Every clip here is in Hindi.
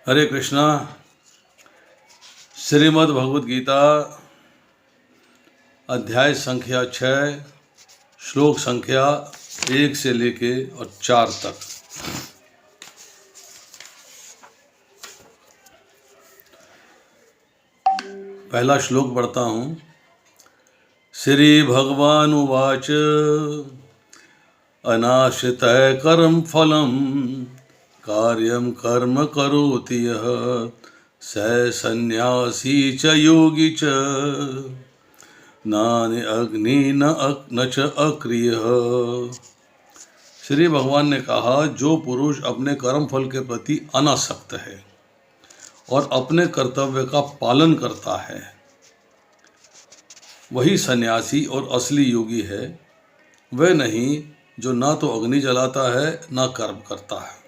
हरे कृष्णा। श्रीमद् भगवद गीता अध्याय संख्या 6 श्लोक संख्या 1 से लेके और 4 तक। पहला श्लोक पढ़ता हूँ। श्री भगवान उवाच अनाश्रितः कर्म फलम कार्यं कर्म करोति यः स सन्यासी च योगी च नानि अग्नि न च अक्रियः। श्री भगवान ने कहा, जो पुरुष अपने कर्म फल के प्रति अनासक्त है और अपने कर्तव्य का पालन करता है, वही सन्यासी और असली योगी है। वह नहीं जो ना तो अग्नि जलाता है ना कर्म करता है।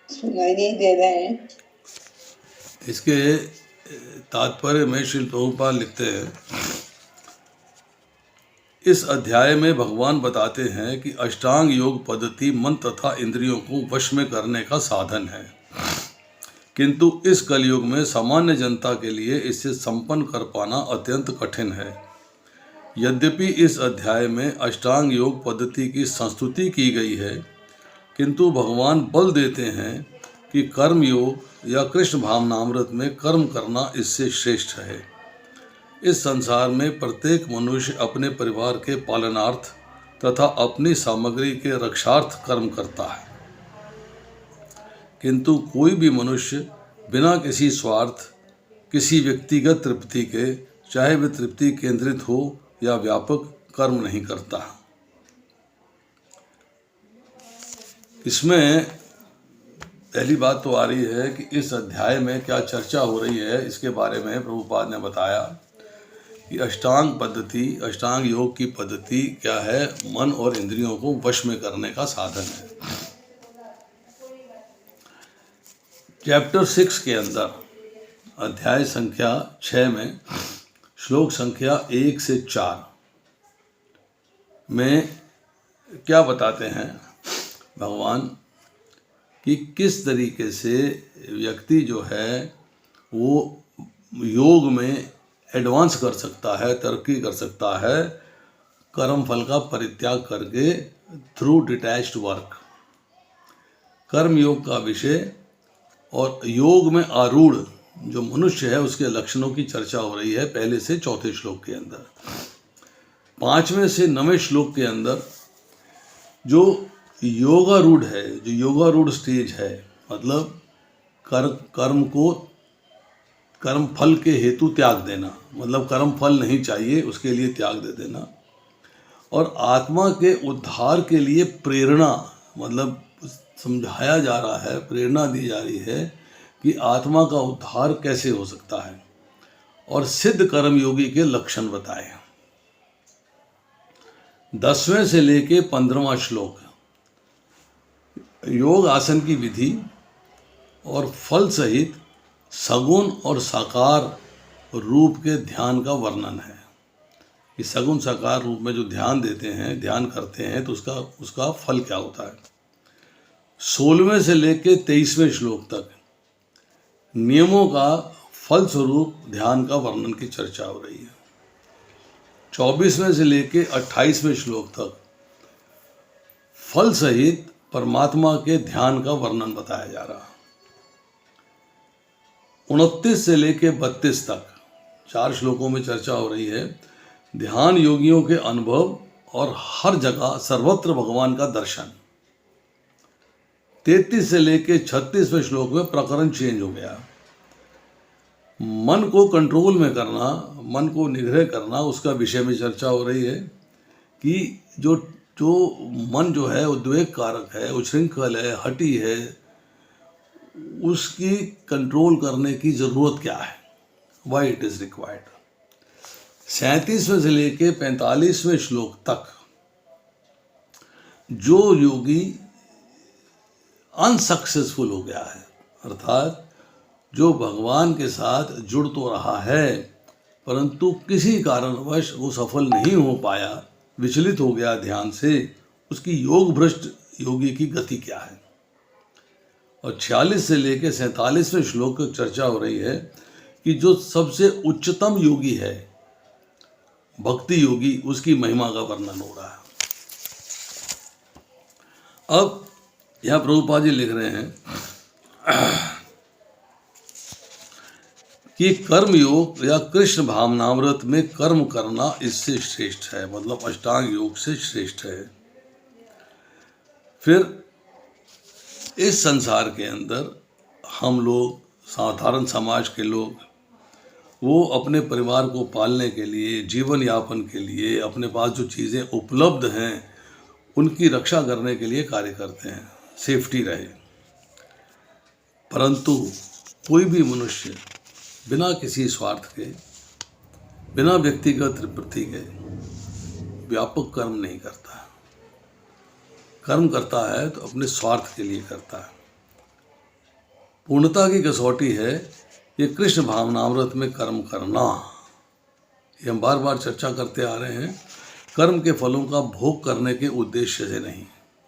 सुनाई नहीं दे रहे हैं। इसके तात्पर्य में श्री प्रभुपाद लिखते हैं, इस अध्याय में भगवान बताते हैं कि अष्टांग योग पद्धति मन तथा इंद्रियों को वश में करने का साधन है, किंतु इस कलयुग में सामान्य जनता के लिए इसे संपन्न कर पाना अत्यंत कठिन है। यद्यपि इस अध्याय में अष्टांग योग पद्धति की संस्तुति की गई है, किंतु भगवान बल देते हैं कि कर्म योग या कृष्ण भावनामृत में कर्म करना इससे श्रेष्ठ है। इस संसार में प्रत्येक मनुष्य अपने परिवार के पालनार्थ तथा अपनी सामग्री के रक्षार्थ कर्म करता है, किंतु कोई भी मनुष्य बिना किसी स्वार्थ, किसी व्यक्तिगत तृप्ति के, चाहे वह तृप्ति केंद्रित हो या व्यापक, कर्म नहीं करता। इसमें पहली बात तो आ रही है कि इस अध्याय में क्या चर्चा हो रही है, इसके बारे में प्रभुपाद ने बताया कि अष्टांग पद्धति, अष्टांग योग की पद्धति क्या है, मन और इंद्रियों को वश में करने का साधन है। चैप्टर 6 के अंदर अध्याय संख्या 6 में श्लोक संख्या 1 से 4 में क्या बताते हैं भगवान कि किस तरीके से व्यक्ति जो है वो योग में एडवांस कर सकता है, तरक्की कर सकता है, कर्म फल का परित्याग करके थ्रू डिटैच्ड वर्क। कर्म योग का विषय और योग में आरूढ़ जो मनुष्य है उसके लक्षणों की चर्चा हो रही है पहले से चौथे श्लोक के अंदर। 5वें से 9वें श्लोक के अंदर जो योगारूढ़ है, जो योगारूढ़ स्टेज है, मतलब कर्म फल के हेतु त्याग देना, मतलब कर्म फल नहीं चाहिए उसके लिए त्याग दे देना, और आत्मा के उद्धार के लिए प्रेरणा, मतलब समझाया जा रहा है, प्रेरणा दी जा रही है कि आत्मा का उद्धार कैसे हो सकता है, और सिद्ध कर्मयोगी के लक्षण बताए। 10वें से लेके 15वां श्लोक योग आसन की विधि और फल सहित सगुण और साकार रूप के ध्यान का वर्णन है कि सगुण साकार रूप में जो ध्यान देते हैं, ध्यान करते हैं, तो उसका फल क्या होता है। 16वें से लेके 23वें श्लोक तक नियमों का फल स्वरूप ध्यान का वर्णन की चर्चा हो रही है। 24वें से लेके 28वें श्लोक तक फल सहित परमात्मा के ध्यान का वर्णन बताया जा रहा है। 29 से लेके 32 तक 4 श्लोकों में चर्चा हो रही है ध्यान योगियों के अनुभव और हर जगह सर्वत्र भगवान का दर्शन। 33 से लेके 36वें श्लोक में प्रकरण चेंज हो गया। मन को कंट्रोल में करना, मन को निग्रह करना, उसका विषय में चर्चा हो रही है कि जो मन जो है उद्वेग कारक है, उच्छृंखल है, हठी है, उसकी कंट्रोल करने की ज़रूरत क्या है, वाई इट इज़ रिक्वायर्ड। 37वें से लेके 45वें श्लोक तक जो योगी अनसक्सेसफुल हो गया है, अर्थात जो भगवान के साथ जुड़ तो रहा है परंतु किसी कारणवश वो सफल नहीं हो पाया, विचलित हो गया ध्यान से, उसकी योग भ्रष्ट योगी की गति क्या है। और 46 से लेकर 47वें श्लोक की चर्चा हो रही है कि जो सबसे उच्चतम योगी है, भक्ति योगी, उसकी महिमा का वर्णन हो रहा है। अब यहाँ प्रभुपाद जी लिख रहे हैं कि कर्म योग या कृष्ण भावनामृत में कर्म करना इससे श्रेष्ठ है, मतलब अष्टांग योग से श्रेष्ठ है। फिर इस संसार के अंदर हम लोग, साधारण समाज के लोग, वो अपने परिवार को पालने के लिए, जीवन यापन के लिए, अपने पास जो चीज़ें उपलब्ध हैं उनकी रक्षा करने के लिए कार्य करते हैं, सेफ्टी रहे। परंतु कोई भी मनुष्य बिना किसी स्वार्थ के, बिना व्यक्तिगत तृप्ति के व्यापक कर्म नहीं करता। कर्म करता है तो अपने स्वार्थ के लिए करता है। पूर्णता की कसौटी है ये कृष्ण भावनामृत में कर्म करना। ये हम बार बार चर्चा करते आ रहे हैं। कर्म के फलों का भोग करने के उद्देश्य से नहीं,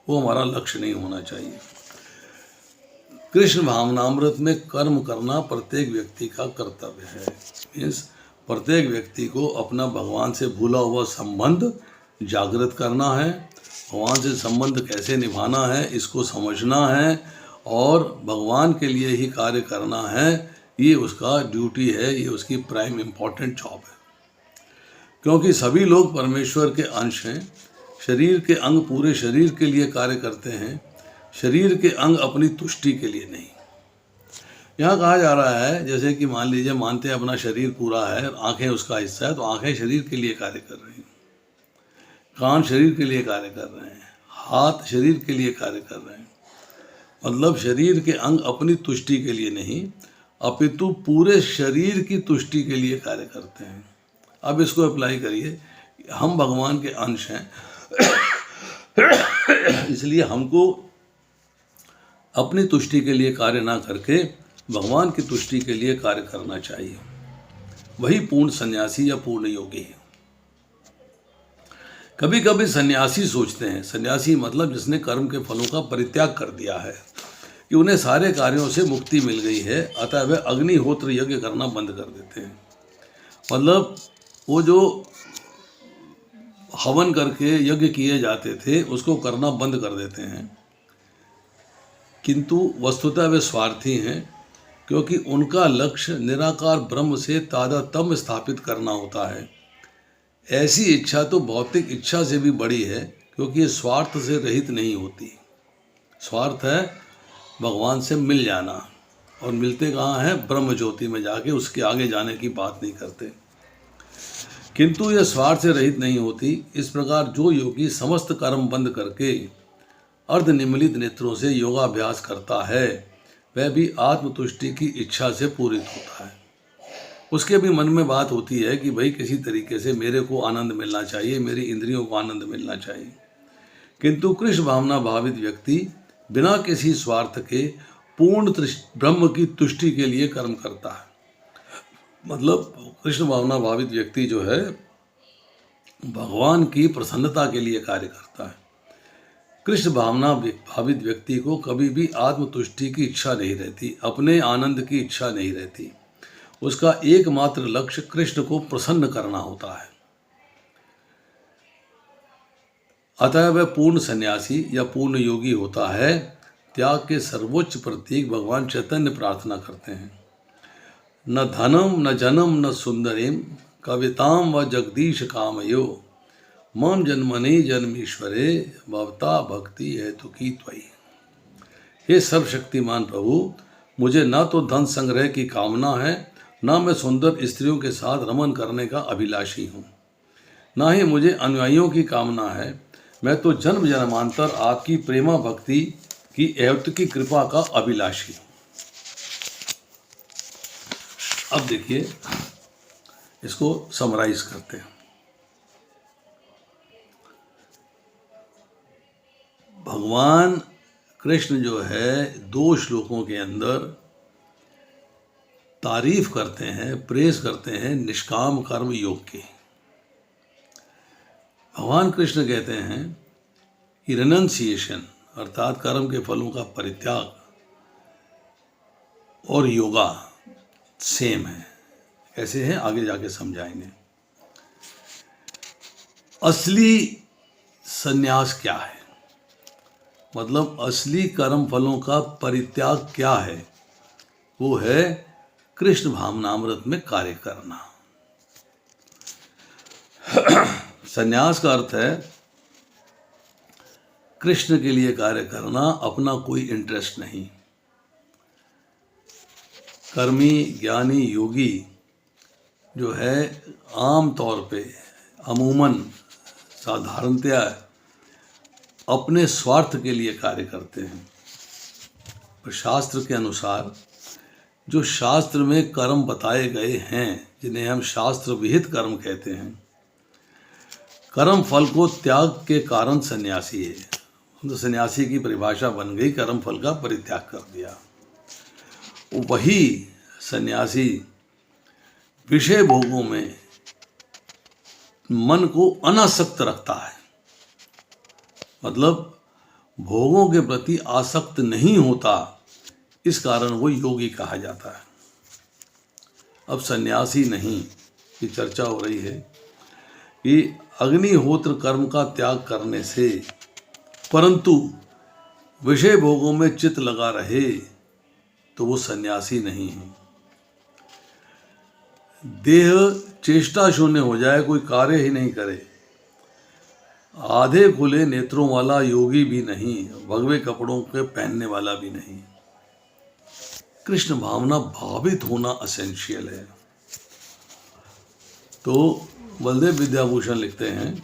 वो हमारा लक्ष्य नहीं होना चाहिए। कृष्ण भावनामृत में कर्म करना प्रत्येक व्यक्ति का कर्तव्य है। मीन्स प्रत्येक व्यक्ति को अपना भगवान से भूला हुआ संबंध जागृत करना है, भगवान से संबंध कैसे निभाना है इसको समझना है और भगवान के लिए ही कार्य करना है। ये उसका ड्यूटी है, ये उसकी प्राइम इम्पॉर्टेंट जॉब है। क्योंकि सभी लोग परमेश्वर के अंश हैं। शरीर के अंग पूरे शरीर के लिए कार्य करते हैं, शरीर के अंग अपनी तुष्टि के लिए नहीं। यहाँ कहा जा रहा है जैसे कि मान लीजिए, मानते हैं अपना शरीर पूरा है, आंखें उसका हिस्सा है, तो आंखें शरीर के लिए कार्य कर रही हैं, कान शरीर के लिए कार्य कर रहे हैं, हाथ शरीर के लिए कार्य कर रहे हैं। मतलब शरीर के अंग अपनी तुष्टि के लिए नहीं, अपितु पूरे शरीर की तुष्टि के लिए कार्य करते हैं। अब इसको अप्लाई करिए, हम भगवान के अंश हैं इसलिए हमको अपनी तुष्टि के लिए कार्य ना करके भगवान की तुष्टि के लिए कार्य करना चाहिए। वही पूर्ण सन्यासी या पूर्ण योगी है। कभी कभी सन्यासी सोचते हैं, सन्यासी मतलब जिसने कर्म के फलों का परित्याग कर दिया है, कि उन्हें सारे कार्यों से मुक्ति मिल गई है, अतः वे अग्निहोत्र यज्ञ करना बंद कर देते हैं। मतलब वो जो हवन करके यज्ञ किए जाते थे उसको करना बंद कर देते हैं। किंतु वस्तुतः वे स्वार्थी हैं, क्योंकि उनका लक्ष्य निराकार ब्रह्म से तादात्म्य स्थापित करना होता है। ऐसी इच्छा तो भौतिक इच्छा से भी बड़ी है, क्योंकि ये स्वार्थ से रहित नहीं होती। स्वार्थ है भगवान से मिल जाना, और मिलते कहाँ हैं? ब्रह्म ज्योति में जाके, उसके आगे जाने की बात नहीं करते। किंतु यह स्वार्थ से रहित नहीं होती। इस प्रकार जो योगी समस्त कर्म बंद करके अर्धनिमीलित नेत्रों से योगाभ्यास करता है, वह भी आत्मतुष्टि की इच्छा से पूरित होता है। उसके भी मन में बात होती है कि भाई किसी तरीके से मेरे को आनंद मिलना चाहिए, मेरी इंद्रियों को आनंद मिलना चाहिए। किंतु कृष्ण भावना भावित व्यक्ति बिना किसी स्वार्थ के पूर्ण ब्रह्म की तुष्टि के लिए कर्म करता है। मतलब कृष्ण भावना भावित व्यक्ति जो है भगवान की प्रसन्नता के लिए कार्य करता है। कृष्ण भावना भावित व्यक्ति को कभी भी आत्मतुष्टि की इच्छा नहीं रहती, अपने आनंद की इच्छा नहीं रहती। उसका एकमात्र लक्ष्य कृष्ण को प्रसन्न करना होता है। अतः वह पूर्ण सन्यासी या पूर्ण योगी होता है। त्याग के सर्वोच्च प्रतीक भगवान चैतन्य प्रार्थना करते हैं, न धनम न जनम न सुंदरीम कविताम व जगदीश कामयो मम जन्मने जन्मीश्वरे भवता भक्ति हेतु की त्वयि। हे सर्वशक्तिमान प्रभु, मुझे ना तो धन संग्रह की कामना है, ना मैं सुंदर स्त्रियों के साथ रमन करने का अभिलाषी हूँ, ना ही मुझे अनुयायियों की कामना है। मैं तो जन्म जन्मांतर आपकी प्रेमा भक्ति की एवं की कृपा का अभिलाषी हूँ। अब देखिए, इसको समराइज करते हैं। भगवान कृष्ण जो है 2 श्लोकों के अंदर तारीफ करते हैं, प्रेज करते हैं निष्काम कर्म योग की। भगवान कृष्ण कहते हैं कि रिनंसिएशन अर्थात कर्म के फलों का परित्याग और योगा सेम है। कैसे हैं आगे जाके समझाएंगे। असली संन्यास क्या है, मतलब असली कर्म फलों का परित्याग क्या है, वो है कृष्ण भावनामृत में कार्य करना। संन्यास का अर्थ है कृष्ण के लिए कार्य करना, अपना कोई इंटरेस्ट नहीं। कर्मी ज्ञानी योगी जो है आम तौर पे अमूमन साधारणतया अपने स्वार्थ के लिए कार्य करते हैं। पर शास्त्र के अनुसार जो शास्त्र में कर्म बताए गए हैं, जिन्हें हम शास्त्र विहित कर्म कहते हैं, कर्म फल को त्याग के कारण सन्यासी है। तो सन्यासी की परिभाषा बन गई, कर्म फल का परित्याग कर दिया। वही सन्यासी विषय भोगों में मन को अनासक्त रखता है, मतलब भोगों के प्रति आसक्त नहीं होता, इस कारण वो योगी कहा जाता है। अब सन्यासी नहीं की चर्चा हो रही है कि अग्निहोत्र कर्म का त्याग करने से परंतु विषय भोगों में चित्त लगा रहे तो वो सन्यासी नहीं है। देह चेष्टा शून्य हो जाए, कोई कार्य ही नहीं करे, आधे खुले नेत्रों वाला योगी भी नहीं, भगवे कपड़ों के पहनने वाला भी नहीं। कृष्ण भावना भावित होना असेंशियल है। तो बलदेव विद्याभूषण लिखते हैं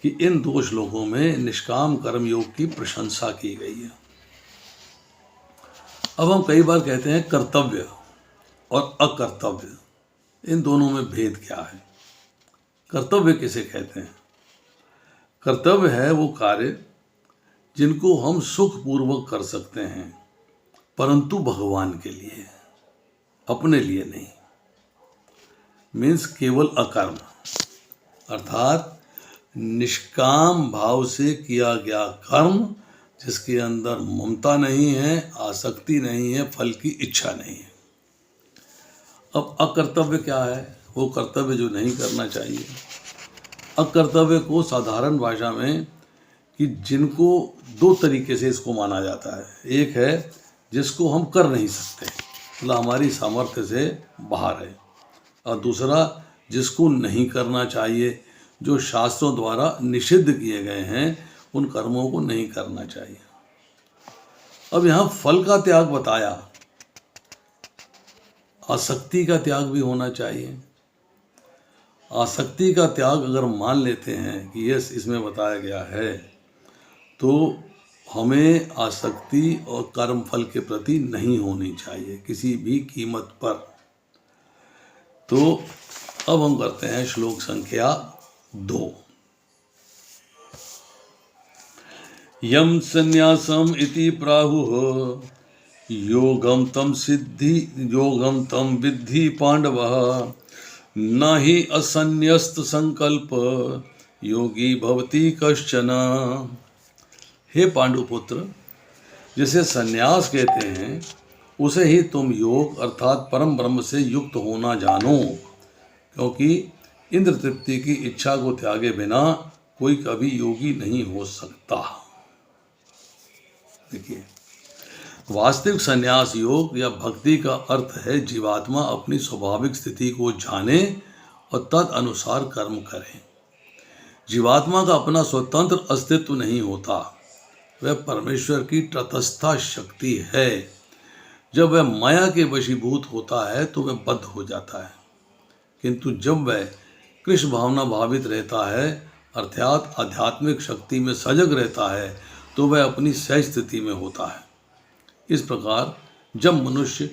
कि इन दो श्लोकों में निष्काम कर्म योग की प्रशंसा की गई है। अब हम कई बार कहते हैं कर्तव्य और अकर्तव्य, इन दोनों में भेद क्या है। कर्तव्य किसे कहते हैं? कर्तव्य है वो कार्य जिनको हम सुखपूर्वक कर सकते हैं, परंतु भगवान के लिए, अपने लिए नहीं। मीन्स केवल अकर्म, अर्थात निष्काम भाव से किया गया कर्म जिसके अंदर ममता नहीं है, आसक्ति नहीं है, फल की इच्छा नहीं है। अब अकर्तव्य क्या है? वो कर्तव्य जो नहीं करना चाहिए। अकर्तव्य को साधारण भाषा में कि जिनको दो तरीके से इसको माना जाता है। एक है जिसको हम कर नहीं सकते, मतलब हमारी सामर्थ्य से बाहर है, और दूसरा जिसको नहीं करना चाहिए, जो शास्त्रों द्वारा निषिद्ध किए गए हैं, उन कर्मों को नहीं करना चाहिए। अब यहाँ फल का त्याग बताया, आसक्ति का त्याग भी होना चाहिए। आसक्ति का त्याग अगर मान लेते हैं कि यस इसमें बताया गया है, तो हमें आसक्ति और कर्म फल के प्रति नहीं होनी चाहिए किसी भी कीमत पर। तो अब हम करते हैं श्लोक संख्या 2। यम संन्यासम इति प्राहुः योगम तम विद्धि पांडवः न हि असन्न्यस्त संकल्प योगी भवति कश्चन। हे पांडुपुत्र, जिसे संन्यास कहते हैं उसे ही तुम योग अर्थात परम ब्रह्म से युक्त होना जानो, क्योंकि इंद्र तृप्ति की इच्छा को त्यागे बिना कोई कभी योगी नहीं हो सकता। देखिए, वास्तविक संन्यास योग या भक्ति का अर्थ है जीवात्मा अपनी स्वाभाविक स्थिति को जाने और तद अनुसार कर्म करे। जीवात्मा का अपना स्वतंत्र अस्तित्व नहीं होता, वह परमेश्वर की तटस्था शक्ति है। जब वह माया के वशीभूत होता है तो वह बद्ध हो जाता है, किंतु जब वह कृष्ण भावना भावित रहता है अर्थात आध्यात्मिक शक्ति में सजग रहता है, तो वह अपनी सहज स्थिति में होता है। इस प्रकार जब मनुष्य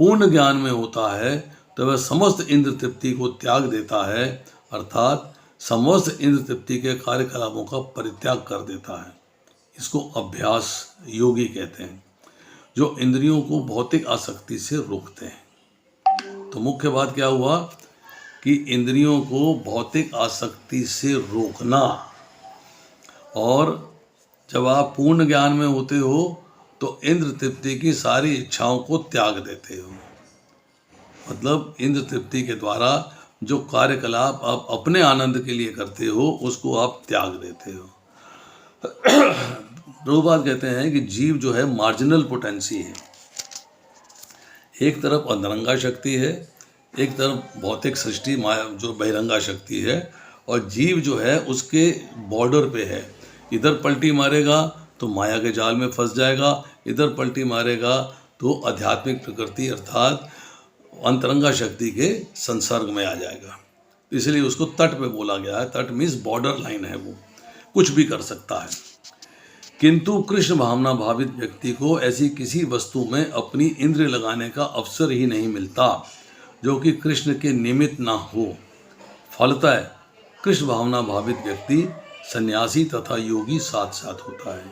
पूर्ण ज्ञान में होता है तो वह समस्त इंद्र तृप्ति को त्याग देता है, अर्थात समस्त इंद्र तृप्ति के कार्यकलापों का परित्याग कर देता है। इसको अभ्यास योगी कहते हैं, जो इंद्रियों को भौतिक आसक्ति से रोकते हैं। तो मुख्य बात क्या हुआ कि इंद्रियों को भौतिक आसक्ति से रोकना, और जब आप पूर्ण ज्ञान में होते हो तो इंद्र तृप्ति की सारी इच्छाओं को त्याग देते हो। मतलब इंद्र तृप्ति के द्वारा जो कार्यकलाप आप अपने आनंद के लिए करते हो उसको आप त्याग देते हो। प्रभुपाद कहते हैं कि जीव जो है मार्जिनल पोटेंसी है। एक तरफ अंतरंगा शक्ति है, एक तरफ भौतिक सृष्टि माया जो बहिरंगा शक्ति है, और जीव जो है उसके बॉर्डर पे है। इधर पलटी मारेगा तो माया के जाल में फंस जाएगा, इधर पलटी मारेगा तो आध्यात्मिक प्रकृति अर्थात अंतरंगा शक्ति के संसर्ग में आ जाएगा। इसलिए उसको तट पे बोला गया है। तट मीन्स बॉर्डर लाइन है, वो कुछ भी कर सकता है। किंतु कृष्ण भावना भावित व्यक्ति को ऐसी किसी वस्तु में अपनी इंद्रिय लगाने का अवसर ही नहीं मिलता जो कि कृष्ण के निमित्त ना हो। फलतः कृष्ण भावना भावित व्यक्ति सन्यासी तथा योगी साथ साथ होता है।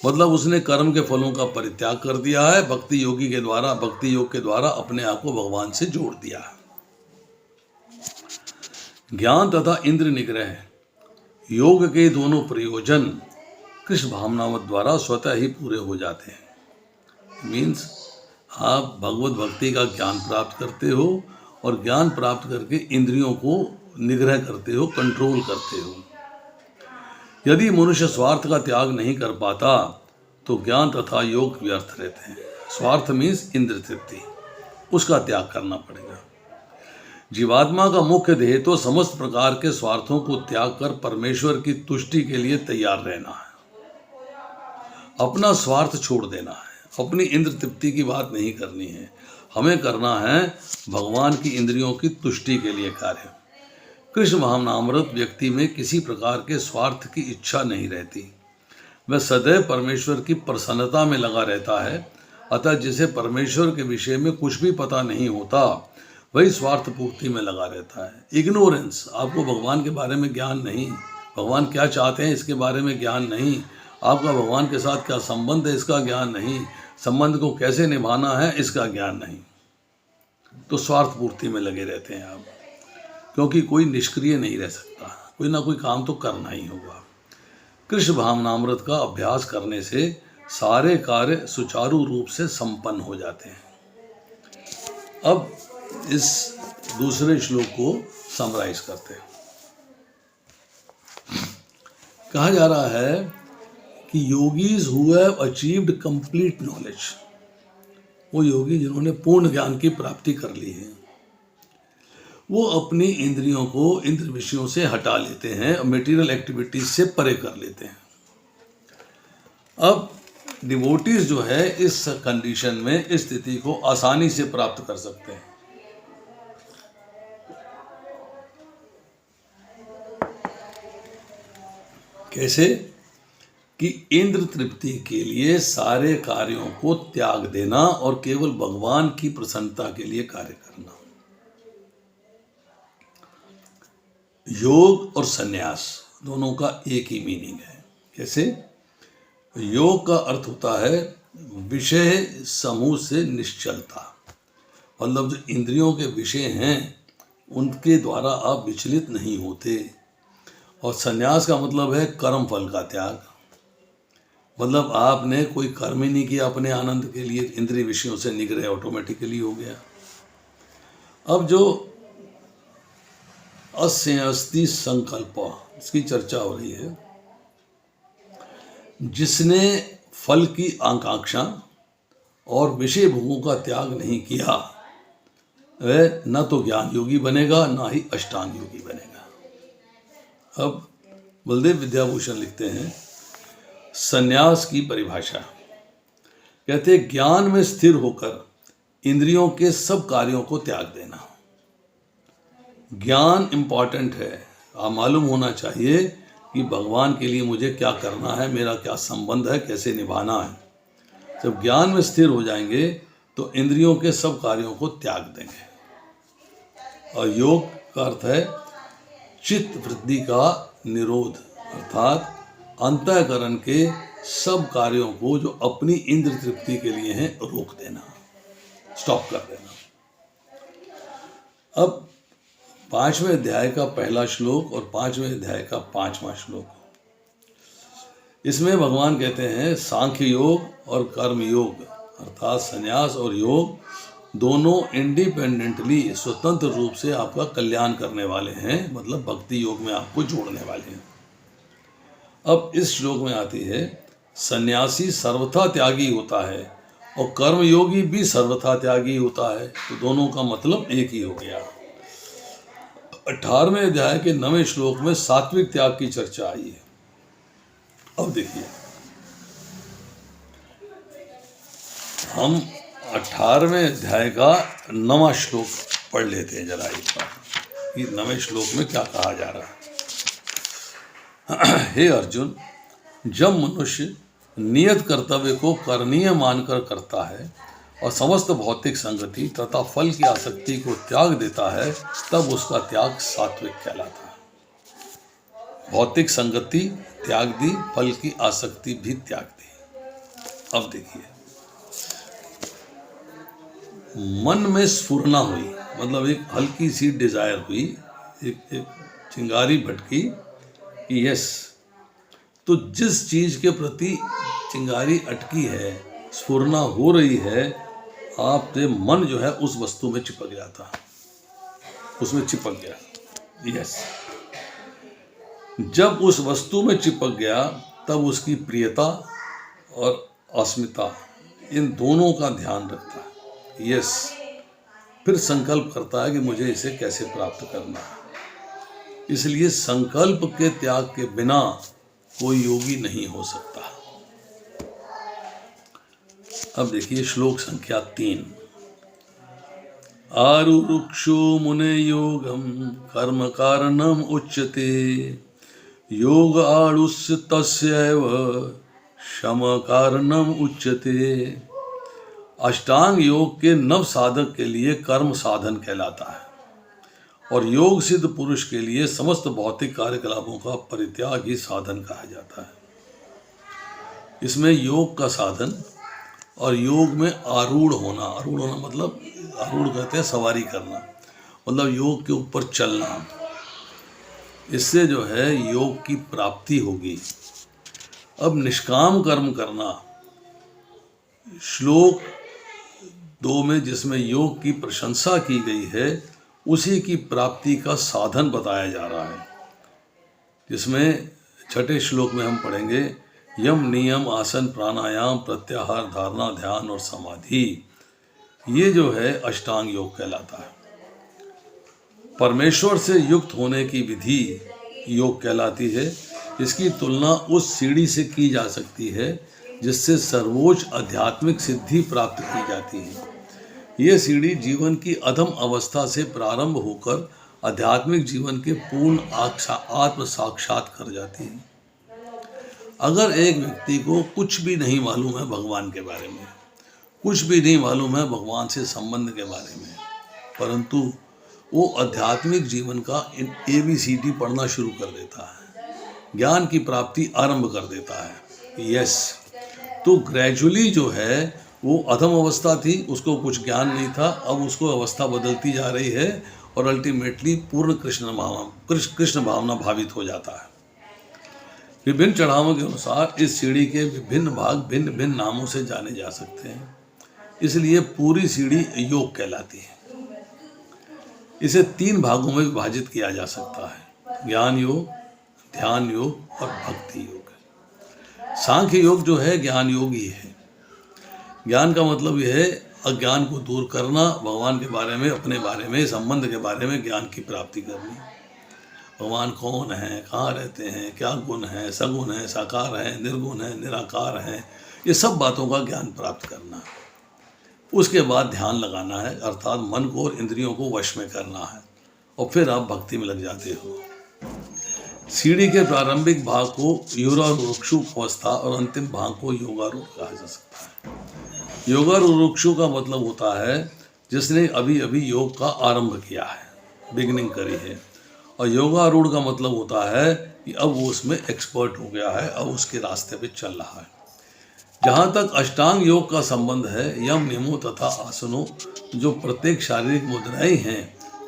मतलब उसने कर्म के फलों का परित्याग कर दिया है, भक्ति योग के द्वारा अपने आप को भगवान से जोड़ दिया है। ज्ञान तथा इंद्र निग्रह योग के दोनों प्रयोजन कृष्ण भावनावत द्वारा स्वतः ही पूरे हो जाते हैं। मीन्स आप भगवत भक्ति का ज्ञान प्राप्त करते हो और ज्ञान प्राप्त करके इंद्रियों को निग्रह करते हो, कंट्रोल करते हो। यदि मनुष्य स्वार्थ का त्याग नहीं कर पाता तो ज्ञान तथा योग व्यर्थ रहते हैं। स्वार्थ मीन्स इंद्र तृप्ति, उसका त्याग करना पड़ेगा। जीवात्मा का मुख्य ध्येय तो समस्त प्रकार के स्वार्थों को त्याग कर परमेश्वर की तुष्टि के लिए तैयार रहना है। अपना स्वार्थ छोड़ देना है, अपनी इंद्र तृप्ति की बात नहीं करनी है। हमें करना है भगवान की इंद्रियों की तुष्टि के लिए कार्य। कृष्ण भावनामृत व्यक्ति में किसी प्रकार के स्वार्थ की इच्छा नहीं रहती। वह सदैव परमेश्वर की प्रसन्नता में लगा रहता है। अतः जिसे परमेश्वर के विषय में कुछ भी पता नहीं होता वही स्वार्थ पूर्ति में लगा रहता है। इग्नोरेंस, आपको भगवान के बारे में ज्ञान नहीं, भगवान क्या चाहते हैं इसके बारे में ज्ञान नहीं, आपका भगवान के साथ क्या संबंध है इसका ज्ञान नहीं, संबंध को कैसे निभाना है इसका ज्ञान नहीं, तो स्वार्थ पूर्ति में लगे रहते हैं आप। क्योंकि कोई निष्क्रिय नहीं रह सकता, कोई ना कोई काम तो करना ही होगा। कृष्ण भावनामृत का अभ्यास करने से सारे कार्य सुचारू रूप से संपन्न हो जाते हैं। अब इस दूसरे श्लोक को समराइज करते हैं। कहा जा रहा है कि yogis who have achieved complete knowledge, वो योगी जिन्होंने पूर्ण ज्ञान की प्राप्ति कर ली है, वो अपनी इंद्रियों को इंद्र विषयों से हटा लेते हैं और मटेरियल एक्टिविटीज से परे कर लेते हैं। अब डिवोटीज जो है इस कंडीशन में इस स्थिति को आसानी से प्राप्त कर सकते हैं। कैसे? कि इंद्र तृप्ति के लिए सारे कार्यों को त्याग देना और केवल भगवान की प्रसन्नता के लिए कार्य करना। योग और संन्यास दोनों का एक ही मीनिंग है। कैसे? योग का अर्थ होता है विषय समूह से निश्चलता, मतलब जो इंद्रियों के विषय हैं उनके द्वारा आप विचलित नहीं होते। और संन्यास का मतलब है कर्म फल का त्याग, मतलब आपने कोई कर्म ही नहीं किया अपने आनंद के लिए, इंद्रिय विषयों से निग्रह ऑटोमेटिकली हो गया। अब जो अस्य अस्ति संकल्प, इसकी चर्चा हो रही है। जिसने फल की आकांक्षा और विषय भोगों का त्याग नहीं किया वह न तो ज्ञान योगी बनेगा ना ही अष्टांग योगी बनेगा। अब बलदेव विद्याभूषण लिखते हैं संन्यास की परिभाषा, कहते हैं ज्ञान में स्थिर होकर इंद्रियों के सब कार्यों को त्याग देना। ज्ञान इंपॉर्टेंट है, आप मालूम होना चाहिए कि भगवान के लिए मुझे क्या करना है, मेरा क्या संबंध है, कैसे निभाना है। जब ज्ञान में स्थिर हो जाएंगे तो इंद्रियों के सब कार्यों को त्याग देंगे। और योग का अर्थ है चित्त वृद्धि का निरोध, अर्थात अंतःकरण के सब कार्यों को जो अपनी इंद्र तृप्ति के लिए हैं रोक देना, स्टॉप कर देना। अब 5वें अध्याय का पहला श्लोक और 5वें अध्याय का 5वां श्लोक, इसमें भगवान कहते हैं सांख्य योग और कर्म योग अर्थात संन्यास और योग दोनों इंडिपेंडेंटली स्वतंत्र रूप से आपका कल्याण करने वाले हैं, मतलब भक्ति योग में आपको जोड़ने वाले हैं। अब इस श्लोक में आती है सन्यासी सर्वथा त्यागी होता है और कर्मयोगी भी सर्वथा त्यागी होता है, तो दोनों का मतलब एक ही हो गया। 18वें अध्याय के 9वें श्लोक में सात्विक त्याग की चर्चा आई है। अब देखिए, हम 18वें अध्याय का 9वां श्लोक पढ़ लेते हैं जरा एक बार, कि 9वें श्लोक में क्या कहा जा रहा है। हे अर्जुन, जब मनुष्य नियत कर्तव्य को करणीय मानकर करता है और समस्त भौतिक संगति तथा फल की आसक्ति को त्याग देता है, तब उसका त्याग सात्विक कहलाता है। भौतिक संगति त्याग दी, फल की आसक्ति भी त्याग दी। अब देखिए, मन में स्फुरना हुई, मतलब एक हल्की सी डिजायर हुई, एक चिंगारी भटकी कि यस, तो जिस चीज के प्रति चिंगारी अटकी है, स्फुरना हो रही है, आपसे मन जो है उस वस्तु में चिपक जाता, उसमें चिपक गया। यस, जब उस वस्तु में चिपक गया तब उसकी प्रियता और अस्मिता इन दोनों का ध्यान रखता है। यस, फिर संकल्प करता है कि मुझे इसे कैसे प्राप्त करना है। इसलिए संकल्प के त्याग के बिना कोई योगी नहीं हो सकता। अब देखिए श्लोक संख्या 3। आरुरुक्षो मुने योगम कर्म कारणम उच्यते योग आरुष्य तस्यैव शम कारणम उच्यते। अष्टांग योग के नव साधक के लिए कर्म साधन कहलाता है और योग सिद्ध पुरुष के लिए समस्त भौतिक कार्यकलापों का परित्याग ही साधन कहा जाता है। इसमें योग का साधन और योग में आरूढ़ होना मतलब आरूढ़ कहते हैं सवारी करना, मतलब योग के ऊपर चलना, इससे जो है योग की प्राप्ति होगी। अब निष्काम कर्म करना, श्लोक 2 में जिसमें योग की प्रशंसा की गई है उसी की प्राप्ति का साधन बताया जा रहा है, जिसमें 6ठे श्लोक में हम पढ़ेंगे यम नियम आसन प्राणायाम प्रत्याहार धारणा ध्यान और समाधि। ये जो है अष्टांग योग कहलाता है। परमेश्वर से युक्त होने की विधि योग कहलाती है। इसकी तुलना उस सीढ़ी से की जा सकती है जिससे सर्वोच्च आध्यात्मिक सिद्धि प्राप्त की जाती है। ये सीढ़ी जीवन की अधम अवस्था से प्रारंभ होकर आध्यात्मिक जीवन के पूर्ण आत्म साक्षात कर जाती है। अगर एक व्यक्ति को कुछ भी नहीं मालूम है भगवान के बारे में, कुछ भी नहीं मालूम है भगवान से संबंध के बारे में, परंतु वो आध्यात्मिक जीवन का ABCD पढ़ना शुरू कर देता है, ज्ञान की प्राप्ति आरंभ कर देता है। यस, तो ग्रेजुअली जो है वो अधम अवस्था थी, उसको कुछ ज्ञान नहीं था, अब उसको अवस्था बदलती जा रही है और अल्टीमेटली पूर्ण कृष्ण भावना भावित हो जाता है। विभिन्न चढ़ावों के अनुसार इस सीढ़ी के विभिन्न भाग भिन्न भिन्न नामों से जाने जा सकते हैं, इसलिए पूरी सीढ़ी योग कहलाती है। इसे 3 भागों में विभाजित किया जा सकता है, ज्ञान योग, ध्यान योग और भक्ति योग। सांख्य योग जो है ज्ञान योग ही है। ज्ञान का मतलब यह है अज्ञान को दूर करना, भगवान के बारे में, अपने बारे में, संबंध के बारे में ज्ञान की प्राप्ति करनी। भगवान कौन है, कहाँ रहते हैं, क्या गुण है, सगुण है, साकार है, निर्गुण है, निराकार है, ये सब बातों का ज्ञान प्राप्त करना। उसके बाद ध्यान लगाना है, अर्थात मन को और इंद्रियों को वश में करना है, और फिर आप भक्ति में लग जाते हो। सीढ़ी के प्रारंभिक भाग को योगारूढ़ अवस्था और अंतिम भाग को योगारूढ़ कहा जा सकता है। योगारूढ़ का मतलब होता है जिसने अभी अभी योग का आरंभ किया है, बिगिनिंग करी है, और योगारूढ़ का मतलब होता है कि अब वो उसमें एक्सपर्ट हो गया है, अब उसके रास्ते पे चल रहा है। जहाँ तक अष्टांग योग का संबंध है, यम नियमों तथा आसनों जो प्रत्येक शारीरिक मुद्राएं हैं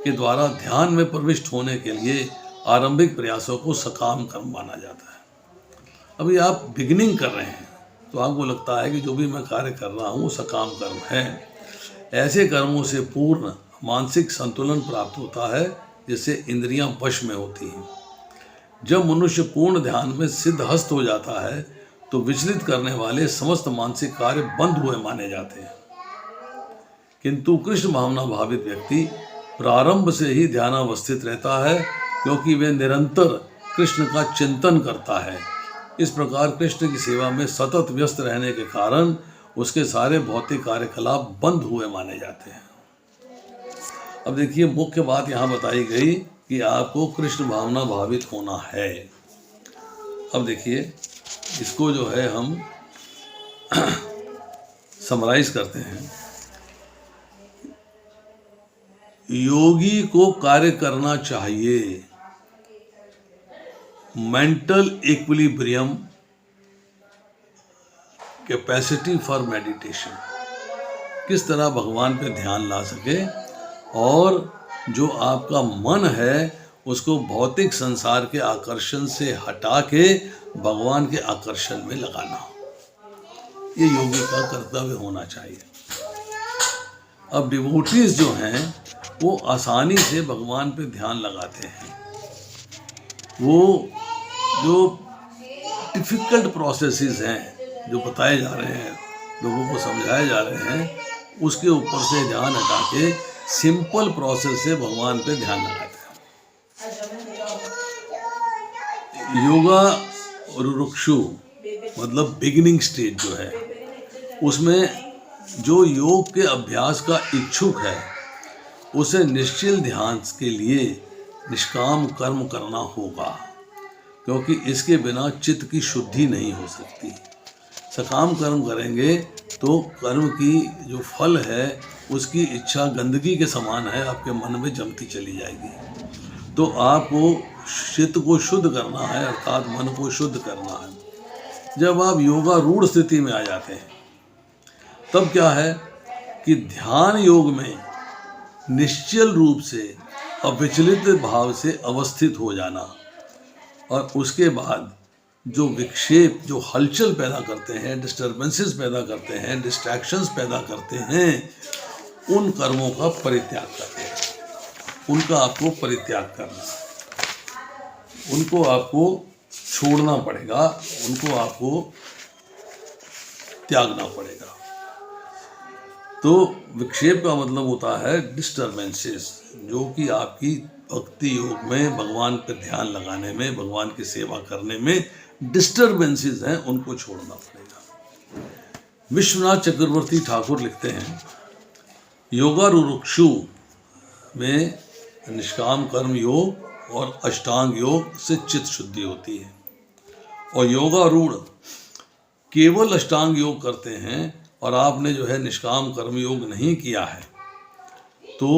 के द्वारा ध्यान में प्रविष्ट होने के लिए आरंभिक प्रयासों को सकाम कर्म माना जाता है। अभी आप बिगिनिंग कर रहे हैं तो आपको लगता है कि जो भी मैं कार्य कर रहा हूँ वो सकाम कर्म है। ऐसे कर्मों से पूर्ण मानसिक संतुलन प्राप्त होता है जिससे इंद्रियां वश में होती हैं। जब मनुष्य पूर्ण ध्यान में सिद्धहस्त हो जाता है तो विचलित करने वाले समस्त मानसिक कार्य बंद हुए माने जाते हैं। किंतु कृष्ण भावना भावित व्यक्ति प्रारंभ से ही ध्यानावस्थित रहता है क्योंकि वे निरंतर कृष्ण का चिंतन करता है। इस प्रकार कृष्ण की सेवा में सतत व्यस्त रहने के कारण उसके सारे भौतिक कार्यकलाप बंद हुए माने जाते हैं। अब देखिए, मुख्य बात यहाँ बताई गई कि आपको कृष्ण भावना भावित होना है। अब देखिए, इसको जो है हम समराइज करते हैं। योगी को कार्य करना चाहिए mental equilibrium, capacity for meditation, किस तरह भगवान पे ध्यान ला सके और जो आपका मन है उसको भौतिक संसार के आकर्षण से हटा के भगवान के आकर्षण में लगाना। ये योगी का कर्तव्य होना चाहिए। अब डिवोटीज जो हैं वो आसानी से भगवान पे ध्यान लगाते हैं। वो जो डिफ़िकल्ट प्रोसेसेस हैं जो बताए जा रहे हैं, लोगों को समझाए जा रहे हैं, उसके ऊपर से ध्यान हटा के सिंपल प्रोसेस से भगवान पे ध्यान लगाते हैं। योगा रुरुक्षु मतलब बिगिनिंग स्टेज जो है, उसमें जो योग के अभ्यास का इच्छुक है उसे निश्चल ध्यान के लिए निष्काम कर्म करना होगा, क्योंकि इसके बिना चित्त की शुद्धि नहीं हो सकती। सकाम कर्म करेंगे तो कर्म की जो फल है उसकी इच्छा गंदगी के समान है, आपके मन में जमती चली जाएगी। तो आपको चित्त को शुद्ध करना है, अर्थात मन को शुद्ध करना है। जब आप योगा रूढ़ स्थिति में आ जाते हैं तब क्या है कि ध्यान योग में निश्चल रूप से अविचलित भाव से अवस्थित हो जाना, और उसके बाद जो विक्षेप, जो हलचल पैदा करते हैं, डिस्टर्बेंसेस पैदा करते हैं, डिस्ट्रैक्शंस पैदा करते हैं, उन कर्मों का परित्याग करते हैं। उनका आपको परित्याग करना, उनको आपको छोड़ना पड़ेगा, उनको आपको त्यागना पड़ेगा। तो विक्षेप का मतलब होता है डिस्टर्बेंसेस, जो कि आपकी भक्ति योग में, भगवान पर ध्यान लगाने में, भगवान की सेवा करने में डिस्टर्बेंसेस हैं, उनको छोड़ना पड़ेगा। विश्वनाथ चक्रवर्ती ठाकुर लिखते हैं, योगा रुरुक्षु में निष्काम कर्म योग और अष्टांग योग से चित्त शुद्धि होती है, और योगारूढ़ केवल अष्टांग योग करते हैं और आपने जो है निष्काम कर्म योग नहीं किया है तो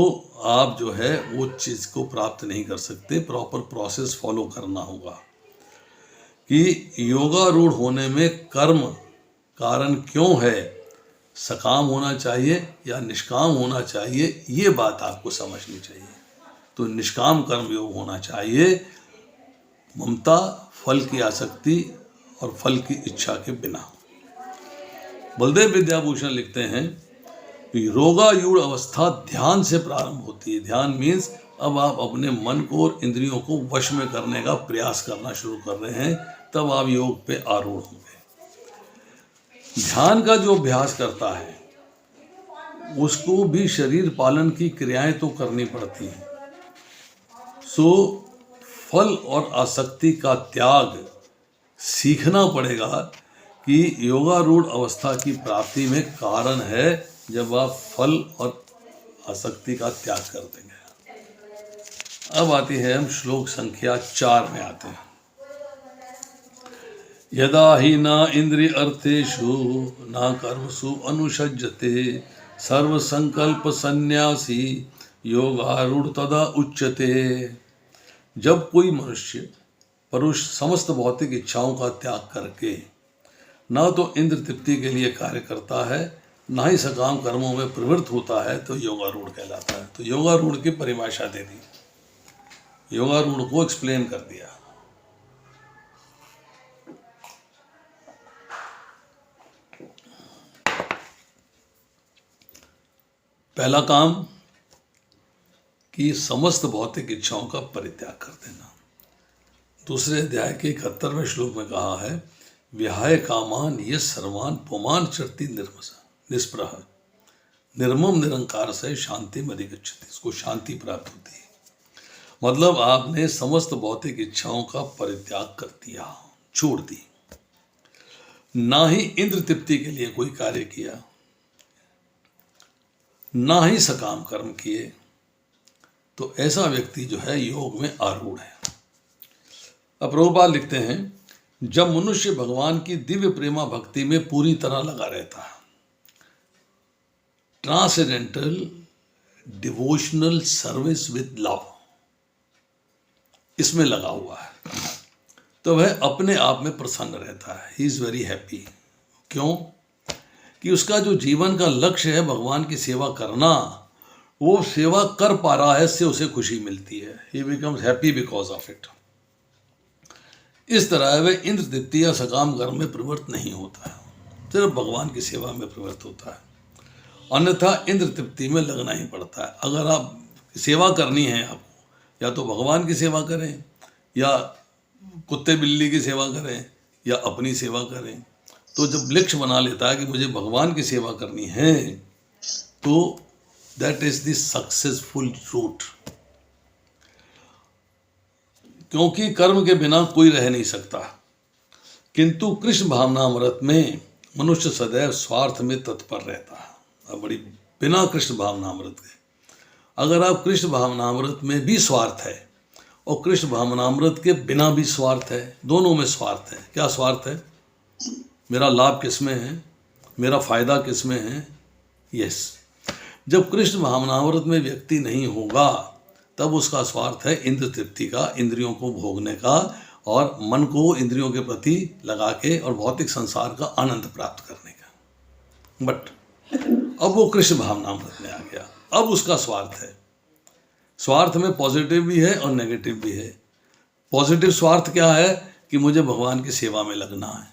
आप जो है वो चीज़ को प्राप्त नहीं कर सकते। प्रॉपर प्रोसेस फॉलो करना होगा कि योगारूढ़ होने में कर्म कारण क्यों है, सकाम होना चाहिए या निष्काम होना चाहिए, ये बात आपको समझनी चाहिए। तो निष्काम कर्म योग होना चाहिए, ममता, फल की आसक्ति और फल की इच्छा के बिना। बलदेव विद्याभूषण लिखते हैं कि योगारूढ़ अवस्था ध्यान से प्रारंभ होती है। ध्यान मीन्स अब आप अपने मन को और इंद्रियों को वश में करने का प्रयास करना शुरू कर रहे हैं, तब आप योग पे आरूढ़ होंगे। ध्यान का जो अभ्यास करता है उसको भी शरीर पालन की क्रियाएं तो करनी पड़ती हैं। सो फल और आसक्ति का त्याग सीखना पड़ेगा कि योगारूढ़ अवस्था की प्राप्ति में कारण है जब आप फल और आसक्ति का त्याग कर देंगे। अब आती है, हम श्लोक संख्या 4 में आते हैं। यदा ही न इंद्रिय अर्थेषु न कर्मसु अनुषज्यते सर्व संकल्प संन्यासी योगारूढ़ तदा उच्यते। जब कोई मनुष्य पुरुष समस्त भौतिक इच्छाओं का त्याग करके ना तो इंद्र तृप्ति के लिए कार्य करता है, ना ही सकाम कर्मों में प्रवृत्त होता है, तो योगारूढ़ कहलाता है। तो योगारूढ़ की परिभाषा दे दी, योगारूढ़ को एक्सप्लेन कर दिया। पहला काम कि समस्त भौतिक इच्छाओं का परित्याग कर देना। दूसरे अध्याय के 71वें श्लोक में कहा है, विहाय कामान ये सर्वान पुमान चरती निष्प्रह निर्मम निरंकार से शांति में अधिगच्छति। इसको शांति प्राप्त होती है। मतलब आपने समस्त भौतिक इच्छाओं का परित्याग कर दिया, छोड़ दी, ना ही इंद्र तृप्ति के लिए कोई कार्य किया, ना ही सकाम कर्म किए, तो ऐसा व्यक्ति जो है योग में आरूढ़ है। अब प्रभुपाद लिखते हैं, जब मनुष्य भगवान की दिव्य प्रेमा भक्ति में पूरी तरह लगा रहता है, transcendental devotional service with love, इसमें लगा हुआ है, तो वह अपने आप में प्रसन्न रहता है। He is very happy. क्यों? कि उसका जो जीवन का लक्ष्य है भगवान की सेवा करना, वो सेवा कर पा रहा है, इससे उसे खुशी मिलती है। ही becomes happy because of it. इस तरह वह इंद्र तृप्ति या सकाम कर्म में प्रवृत्त नहीं होता है, सिर्फ भगवान की सेवा में प्रवृत्त होता है। अन्यथा इंद्र तृप्ति में लगना ही पड़ता है। अगर आप सेवा करनी है आपको, या तो भगवान की सेवा करें, या कुत्ते बिल्ली की सेवा करें, या अपनी सेवा करें। तो जब लक्ष्य बना लेता है कि मुझे भगवान की सेवा करनी है, तो that is the successful route. क्योंकि कर्म के बिना कोई रह नहीं सकता, किंतु कृष्ण भावनामृत में मनुष्य सदैव स्वार्थ में तत्पर रहता है। अब बड़ी बिना कृष्ण भावनामृत के, अगर आप कृष्ण भावनामृत में भी स्वार्थ है और कृष्ण भावनामृत के बिना भी स्वार्थ है, दोनों में स्वार्थ है। क्या स्वार्थ है? मेरा लाभ किस में है, मेरा फायदा किस में है? यस। जब कृष्ण भावनामृत में व्यक्ति नहीं होगा, तब उसका स्वार्थ है इंद्र तृप्ति का, इंद्रियों को भोगने का, और मन को इंद्रियों के प्रति लगा के और भौतिक संसार का आनंद प्राप्त करने का। बट अब वो कृष्ण भावनामृत में आ गया, अब उसका स्वार्थ है। स्वार्थ में पॉजिटिव भी है और नेगेटिव भी है। पॉजिटिव स्वार्थ क्या है? कि मुझे भगवान की सेवा में लगना है,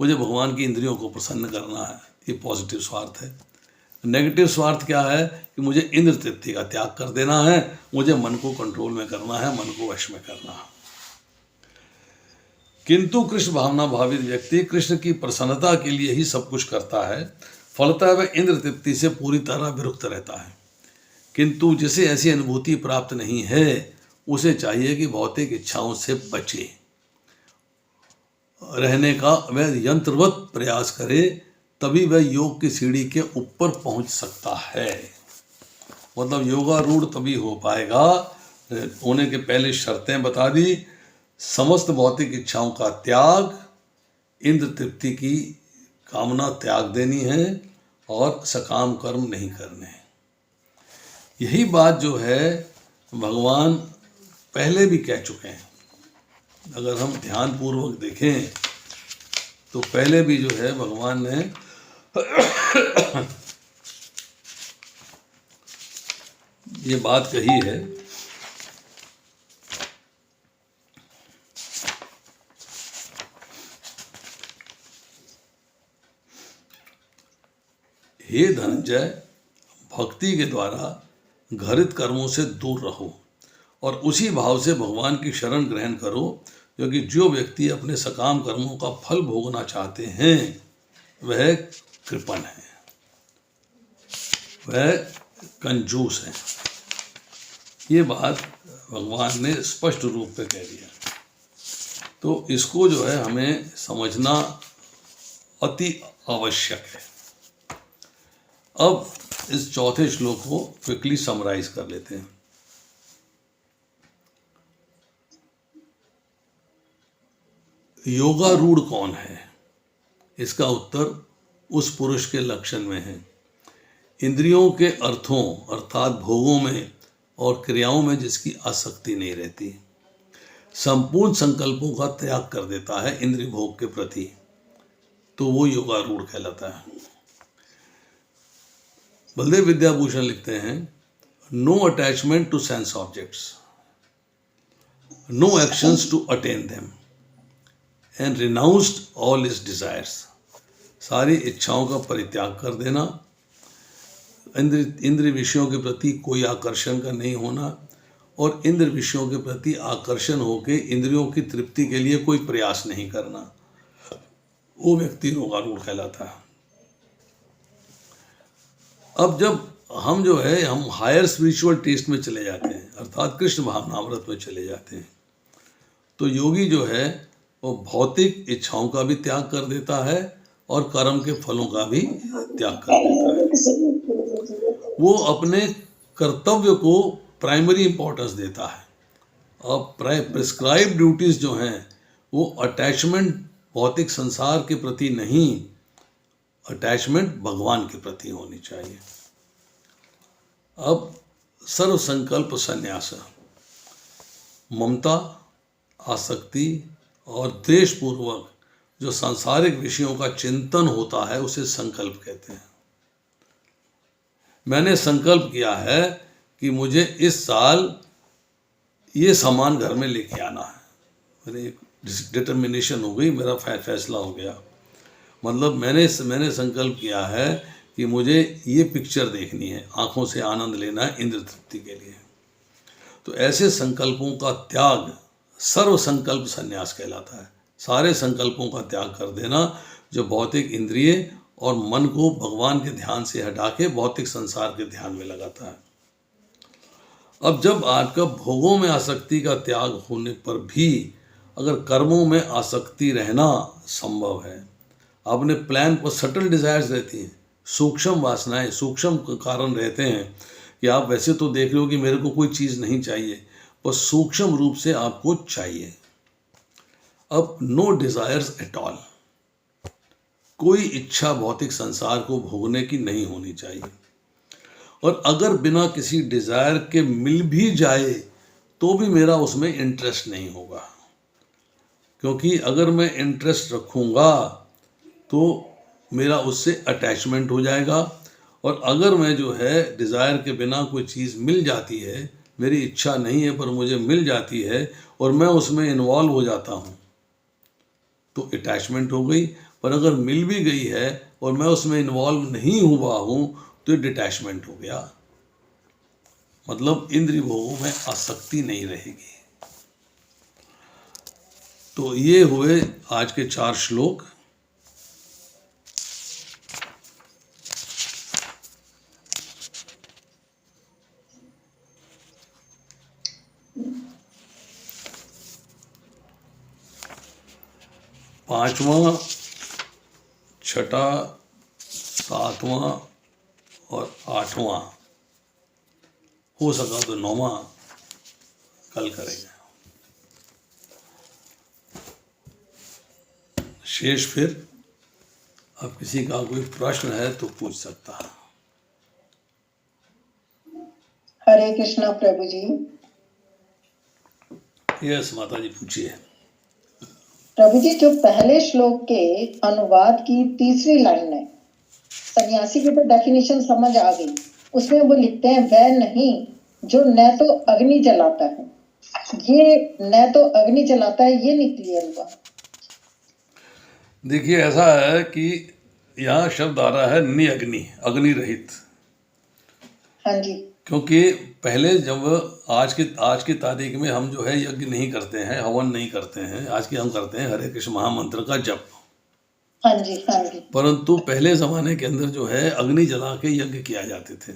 मुझे भगवान की इंद्रियों को प्रसन्न करना है, ये पॉजिटिव स्वार्थ है। नेगेटिव स्वार्थ क्या है? कि मुझे इंद्र तृप्ति का त्याग कर देना है, मुझे मन को कंट्रोल में करना है, मन को वश में करना है। किंतु कृष्ण भावना भावित व्यक्ति कृष्ण की प्रसन्नता के लिए ही सब कुछ करता है, फलतः वह इंद्र तृप्ति से पूरी तरह विरुक्त रहता है। किंतु जिसे ऐसी अनुभूति प्राप्त नहीं है, उसे चाहिए कि भौतिक इच्छाओं से बचे रहने का वह यंत्रवत प्रयास करे, तभी वह योग की सीढ़ी के ऊपर पहुंच सकता है। मतलब योगारूढ़ तभी हो पाएगा। होने के पहले शर्तें बता दी, समस्त भौतिक इच्छाओं का त्याग, इंद्र तृप्ति की कामना त्याग देनी है, और सकाम कर्म नहीं करने हैं। यही बात जो है भगवान पहले भी कह चुके हैं। अगर हम ध्यानपूर्वक देखें तो पहले भी जो है भगवान ने ये बात कही है। हे धनंजय, भक्ति के द्वारा घृत कर्मों से दूर रहो और उसी भाव से भगवान की शरण ग्रहण करो, क्योंकि जो व्यक्ति अपने सकाम कर्मों का फल भोगना चाहते हैं वह कृपण है, वह कंजूस है। ये बात भगवान ने स्पष्ट रूप पे कह दिया। तो इसको जो है हमें समझना अति आवश्यक है। अब इस चौथे श्लोक को क्विकली समराइज कर लेते हैं। योगारूढ़ कौन है? इसका उत्तर उस पुरुष के लक्षण में है, इंद्रियों के अर्थों अर्थात भोगों में और क्रियाओं में जिसकी आसक्ति नहीं रहती, संपूर्ण संकल्पों का त्याग कर देता है इंद्रिय भोग के प्रति, तो वो योगारूढ़ कहलाता है। बलदेव विद्याभूषण लिखते हैं, no attachment to sense objects, no actions to attain them, and renounced all his desires. सारी इच्छाओं का परित्याग कर देना, इंद्रिय विषयों के प्रति कोई आकर्षण का नहीं होना और इंद्रिय विषयों के प्रति आकर्षण होकर इंद्रियों की तृप्ति के लिए कोई प्रयास नहीं करना, वो व्यक्ति रोगारूढ़ कहलाता है। अब जब हम जो है हम हायर स्पिरिचुअल टेस्ट में चले जाते हैं, अर्थात कृष्ण भावनामृत में चले जाते हैं, तो योगी जो है वो भौतिक इच्छाओं का भी त्याग कर देता है और कर्म के फलों का भी त्याग कर देता है। वो अपने कर्तव्य को प्राइमरी इंपॉर्टेंस देता है और प्रिस्क्राइब ड्यूटीज जो हैं वो अटैचमेंट भौतिक संसार के प्रति नहीं, अटैचमेंट भगवान के प्रति होनी चाहिए। अब सर्व संकल्प संन्यास, ममता, आसक्ति और द्वेषपूर्वक जो सांसारिक विषयों का चिंतन होता है उसे संकल्प कहते हैं। मैंने संकल्प किया है कि मुझे इस साल ये सामान घर में लेके आना है, मेरी डिटर्मिनेशन हो गई, मेरा फैसला हो गया। मतलब मैंने संकल्प किया है कि मुझे ये पिक्चर देखनी है, आंखों से आनंद लेना है इंद्र तृप्ति के लिए। तो ऐसे संकल्पों का त्याग सर्व संकल्प संन्यास कहलाता है। सारे संकल्पों का त्याग कर देना जो भौतिक इंद्रिय और मन को भगवान के ध्यान से हटा के भौतिक संसार के ध्यान में लगाता है। अब जब आपका भोगों में आसक्ति का त्याग होने पर भी अगर कर्मों में आसक्ति रहना संभव है, अपने प्लान पर सटल डिजायर्स रहती हैं, सूक्ष्म वासनाएं, सूक्ष्म कारण रहते हैं कि आप वैसे तो देख रहे हो कि मेरे को कोई चीज़ नहीं चाहिए, पर सूक्ष्म रूप से आपको चाहिए। अब नो डिजायर्स एट ऑल, कोई इच्छा भौतिक संसार को भोगने की नहीं होनी चाहिए। और अगर बिना किसी डिजायर के मिल भी जाए तो भी मेरा उसमें इंटरेस्ट नहीं होगा, क्योंकि अगर मैं इंटरेस्ट रखूँगा तो मेरा उससे अटैचमेंट हो जाएगा। और अगर मैं जो है डिज़ायर के बिना कोई चीज़ मिल जाती है, मेरी इच्छा नहीं है पर मुझे मिल जाती है और मैं उसमें इन्वॉल्व हो जाता हूँ तो अटैचमेंट हो गई। पर अगर मिल भी गई है और मैं उसमें इन्वॉल्व नहीं हुआ हूँ तो डिटैचमेंट हो गया, मतलब इंद्रिय भोगों में आसक्ति नहीं रहेगी। तो ये हुए आज के 4 श्लोक। पांचवा, छठा, 7वां और 8वां, हो सका तो 9वां कल करेंगे। शेष फिर अब किसी का कोई प्रश्न है तो पूछ सकता है। हरे कृष्णा प्रभु जी। यस माता जी पूछिए। प्रभु जी, जो पहले श्लोक के अनुवाद की तीसरी लाइन है, सन्यासी की तो डेफिनेशन समझ आ गई। उसमें वो लिखते हैं वह नहीं जो न तो अग्नि जलाता है, ये न तो अग्नि जलाता है, ये नहीं क्लियर हुआ। देखिए ऐसा है कि यहाँ शब्द आ रहा है निअग्नि, अग्नि रहित। हाँ जी। क्योंकि पहले जब आज की तारीख में हम जो है यज्ञ नहीं करते हैं, हवन नहीं करते हैं, आज की हम करते हैं हरे कृष्ण महामंत्र का जप। हाँ जी, हाँ जी। परंतु पहले जमाने के अंदर जो है अग्नि जला के यज्ञ किया जाते थे।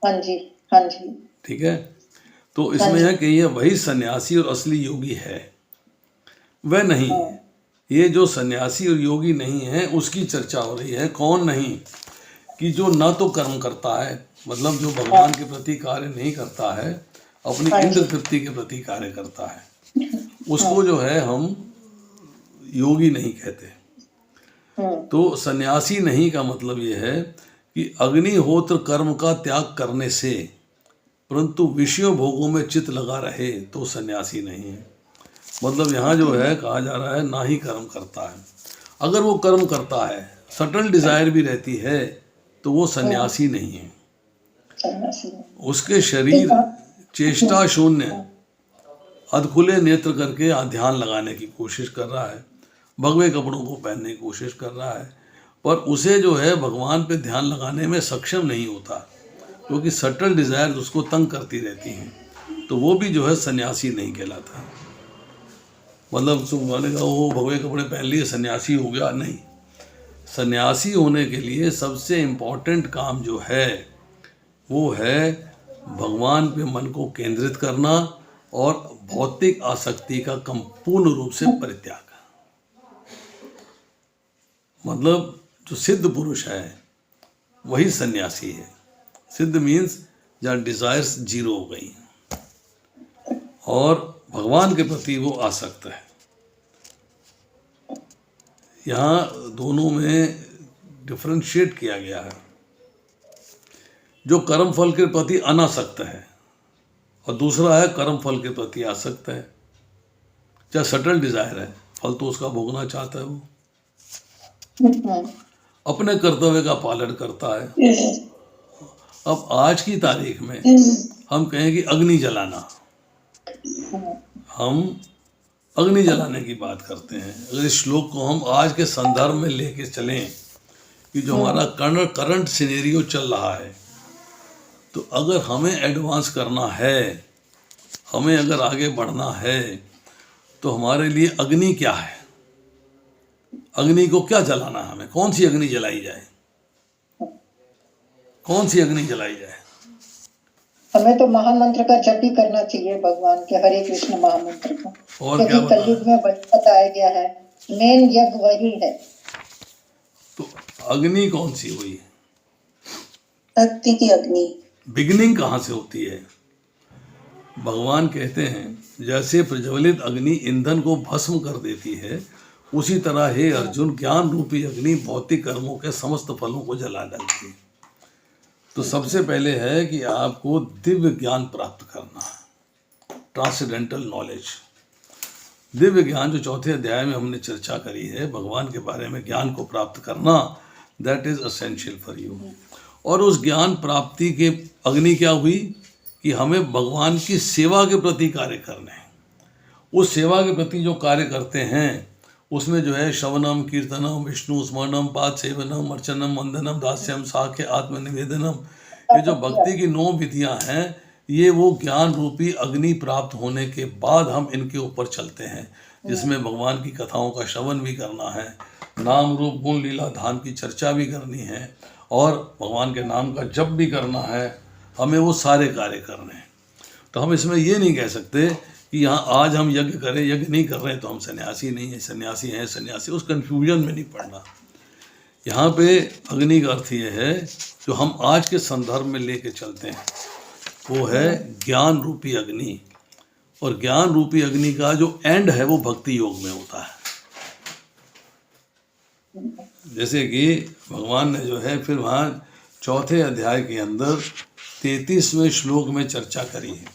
हाँ जी, हाँ जी। ठीक है, तो इसमें है कि ये वही सन्यासी और असली योगी है, वह नहीं। ये जो सन्यासी और योगी नहीं है उसकी चर्चा हो रही है। कौन नहीं? कि जो न तो कर्म करता है, मतलब जो भगवान के प्रति कार्य नहीं करता है, अपनी इंद्र तृप्ति के प्रति कार्य करता है, उसको जो है हम योगी नहीं कहते। तो सन्यासी नहीं का मतलब ये है कि अग्निहोत्र कर्म का त्याग करने से परंतु विषय भोगों में चित्त लगा रहे तो सन्यासी नहीं है। मतलब यहाँ जो है कहा जा रहा है ना ही कर्म करता है। अगर वो कर्म करता है, सटल डिजायर भी रहती है, तो वो सन्यासी नहीं है। उसके शरीर चेष्टा शून्य अधखुले नेत्र करके ध्यान लगाने की कोशिश कर रहा है, भगवे कपड़ों को पहनने की कोशिश कर रहा है, पर उसे जो है भगवान पे ध्यान लगाने में सक्षम नहीं होता, क्योंकि सटल डिज़ायर उसको तंग करती रहती हैं, तो वो भी जो है सन्यासी नहीं कहलाता। मतलब तुम बोलेगा वो भगवे कपड़े पहन लिए सन्यासी हो गया, नहीं। सन्यासी होने के लिए सबसे इम्पोर्टेंट काम जो है वो है भगवान पे मन को केंद्रित करना और भौतिक आसक्ति का पूर्ण रूप से परित्याग। मतलब जो सिद्ध पुरुष है वही सन्यासी है। सिद्ध मीन्स जहाँ डिजायर्स जीरो हो गई और भगवान के प्रति वो आसक्त है। यहाँ दोनों में डिफरेंशिएट किया गया है। जो कर्म फल के प्रति अनासक्त है और दूसरा है कर्म फल के प्रति आसक्त है। चाहे सटल डिजायर है, फल तो उसका भोगना चाहता है, वो अपने कर्तव्य का पालन करता है। अब आज की तारीख में हम कहें कि अग्नि जलाना, हम अग्नि जलाने की बात करते हैं। अगर इस श्लोक को हम आज के संदर्भ में लेके चलें कि जो हमारा करंट सिनेरियो चल रहा है, तो अगर हमें एडवांस करना है, हमें अगर आगे बढ़ना है, तो हमारे लिए अग्नि क्या है, अग्नि को क्या जलाना है, हमें कौन सी अग्नि जलाई जाए, कौन सी अग्नि जलाई जाए? हमें तो महामंत्र का जप भी करना चाहिए, भगवान के हरे कृष्ण महामंत्र का, और क्या क्योंकि कलयुग में बताया गया है मेन यज्ञ वही है। तो अग्नि कौन सी हुई? भक्ति की अग्नि। बिगनिंग कहाँ से होती है? भगवान कहते हैं जैसे प्रज्वलित अग्नि ईंधन को भस्म कर देती है, उसी तरह हे अर्जुन ज्ञान रूपी अग्नि भौतिक कर्मों के समस्त फलों को जला डालती है। तो सबसे पहले है कि आपको दिव्य ज्ञान प्राप्त करना है, ट्रांसेंडेंटल नॉलेज। दिव्य ज्ञान जो चौथे अध्याय में हमने चर्चा करी है, भगवान के बारे में ज्ञान को प्राप्त करना, that is essential for you. और उस ज्ञान प्राप्ति के अग्नि क्या हुई कि हमें भगवान की सेवा के प्रति कार्य करने हैं। उस सेवा के प्रति जो कार्य करते हैं उसमें जो है श्रवणम कीर्तनम विष्णु स्मरणम पाद सेवनम अर्चनम वंदनम दास्यम साख्य आत्मनिवेदनम, ये जो भक्ति की 9 विधियां हैं, ये वो ज्ञान रूपी अग्नि प्राप्त होने के बाद हम इनके ऊपर चलते हैं, जिसमें भगवान की कथाओं का श्रवण भी करना है, नाम रूप गुण लीला धाम की चर्चा भी करनी है और भगवान के नाम का जप भी करना है। हमें वो सारे कार्य करने हैं। तो हम इसमें ये नहीं कह सकते कि यहाँ आज हम यज्ञ करें, यज्ञ नहीं कर रहे हैं तो हम सन्यासी नहीं हैं, सन्यासी हैं सन्यासी, उस कन्फ्यूजन में नहीं पड़ना। यहाँ पे अग्नि का अर्थ ये है जो हम आज के संदर्भ में लेके चलते हैं, वो है ज्ञान रूपी अग्नि। और ज्ञान रूपी अग्नि का जो एंड है वो भक्ति योग में होता है। जैसे कि भगवान ने जो है फिर वहाँ चौथे अध्याय के अंदर 33वें श्लोक में चर्चा करी है।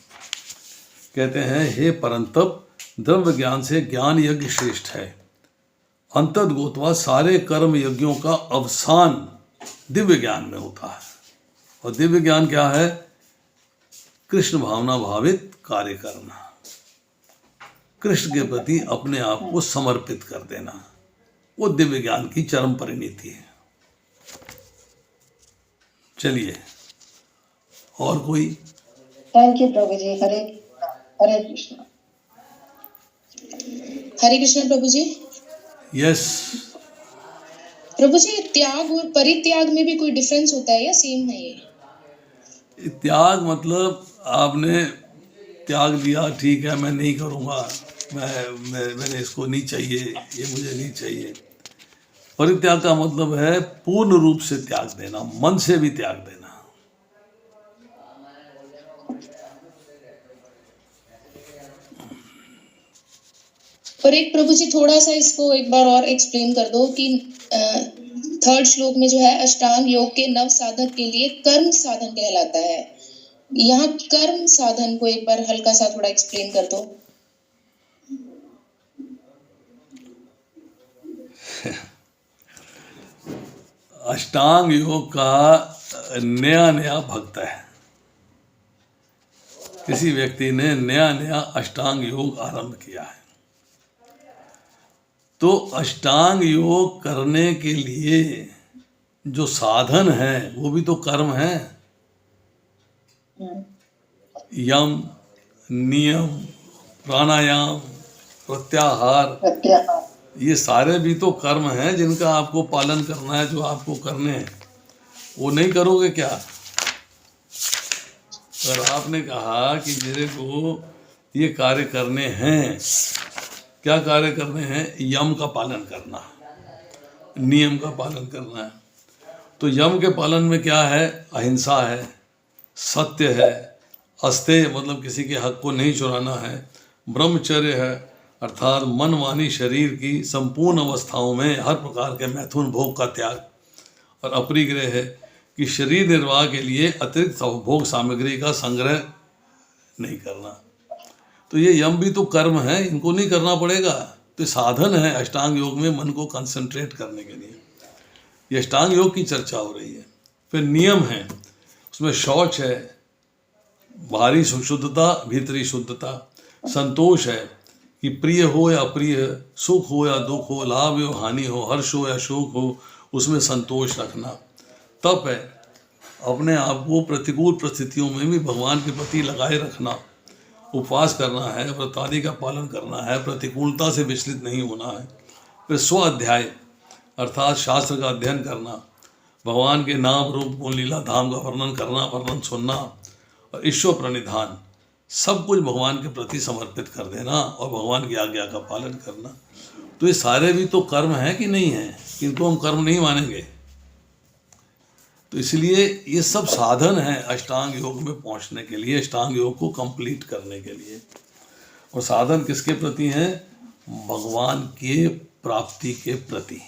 कहते हैं हे परंतप, द्रव्य ज्ञान से ज्ञान यज्ञ श्रेष्ठ है। अंतत गोत्वा सारे कर्म यज्ञों का अवसान दिव्य ज्ञान में होता है। और दिव्य ज्ञान क्या है? कृष्ण भावना भावित कार्य करना, कृष्ण के प्रति अपने आप को समर्पित कर देना, वो दिव्य ज्ञान की चरम परिणति है। चलिए और कोई? Thank you Prabhu ji. Hare Krishna. Hare Krishna Prabhu ji. Yes. Prabhu ji, त्याग और परित्याग में भी कोई डिफरेंस होता है या सेम है ये? त्याग मतलब आपने त्याग दिया, ठीक है मैं नहीं करूँगा, मैंने इसको नहीं चाहिए, ये मुझे नहीं चाहिए। परित्याग का मतलब है पूर्ण रूप से त्याग देना, मन से भी त्याग देना। पर एक प्रभु जी थोड़ा सा इसको एक बार और एक्सप्लेन कर दो कि 3rd श्लोक में जो है अष्टांग योग के नव साधक के लिए कर्म साधन कहलाता है, यहाँ कर्म साधन को एक बार हल्का सा थोड़ा एक्सप्लेन कर दो। अष्टांग योग का नया भक्त है, किसी व्यक्ति ने नया अष्टांग योग आरंभ किया है, तो अष्टांग योग करने के लिए जो साधन है वो भी तो कर्म है। हम्म, यम, नियम, प्राणायाम, प्रत्याहार, प्रत्याहार। ये सारे भी तो कर्म हैं जिनका आपको पालन करना है, जो आपको करने हैं। वो नहीं करोगे क्या? अगर आपने कहा कि मेरे को ये कार्य करने हैं, क्या कार्य करने हैं? यम का पालन करना, नियम का पालन करना है। तो यम के पालन में क्या है? अहिंसा है, सत्य है, अस्तेय मतलब किसी के हक को नहीं चुराना है, ब्रह्मचर्य है अर्थात मन वाणी शरीर की संपूर्ण अवस्थाओं में हर प्रकार के मैथुन भोग का त्याग, और अपरिग्रह है कि शरीर निर्वाह के लिए अतिरिक्त भोग सामग्री का संग्रह नहीं करना। तो ये यम भी तो कर्म है, इनको नहीं करना पड़ेगा। तो साधन है अष्टांग योग में मन को कंसंट्रेट करने के लिए। ये अष्टांग योग की चर्चा हो रही है। फिर नियम है, उसमें शौच है, बाहरी शुद्धता भीतरी शुद्धता, संतोष है कि प्रिय हो या अप्रिय, सुख हो या दुख हो, लाभ हो हानि हो, हर्ष हो या शोक हो, उसमें संतोष रखना। तप है, अपने आप को प्रतिकूल परिस्थितियों में भी भगवान के प्रति लगाए रखना, उपवास करना है, व्रत आदि का पालन करना है, प्रतिकूलता से विचलित नहीं होना है। फिर स्व अध्याय अर्थात शास्त्र का अध्ययन करना, भगवान के नाम रूप गुण लीला धाम का वर्णन करना, वर्णन सुनना, और ईश्वर प्रणिधान, सब कुछ भगवान के प्रति समर्पित कर देना और भगवान की आज्ञा का पालन करना। तो ये सारे भी तो कर्म हैं कि नहीं हैं? इनको हम कर्म नहीं मानेंगे। तो इसलिए ये सब साधन हैं अष्टांग योग में पहुंचने के लिए, अष्टांग योग को कंप्लीट करने के लिए। और साधन किसके प्रति हैं? भगवान के प्राप्ति के प्रति।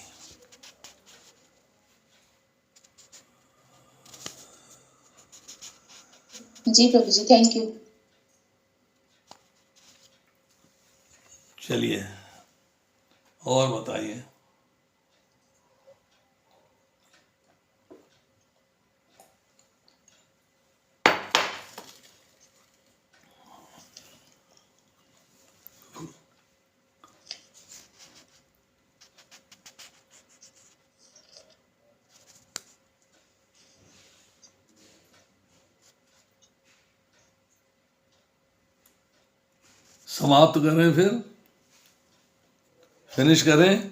जी प्रभु जी, थैंक यू। चलिए और बताइए। समाप्त करें, फिर फिनिश करें।